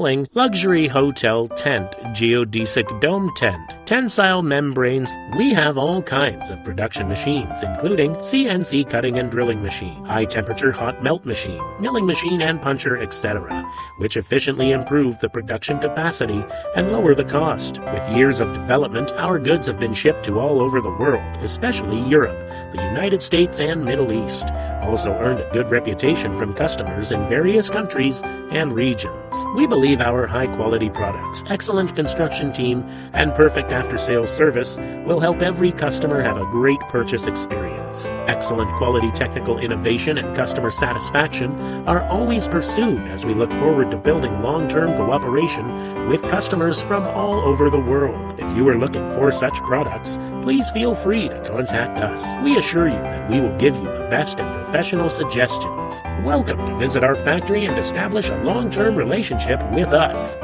luxury hotel tent, geodesic dome tent, tensile membranes. We have all kinds of production machines, including CNC cutting and drilling machine, high-temperature hot melt machine, milling machine and puncher, etc., which efficiently improve the production capacity and lower the cost. With years of development, our goods have been shipped to all over the world, especially Europe, the United States, and Middle East. Also earned a good reputation from customers in various countries and regions. We believe our high-quality products, excellent construction team, and perfect after-sales service will help every customer have a great purchase experience. Excellent quality technical innovation and customer satisfaction are always pursued as we look forward to building long-term cooperation with customers from all over the world. If you are looking for such products, please feel free to contact us. We assure you that we will give you the best and professional suggestions. Welcome to visit our factory and establish a long-term relationship with us.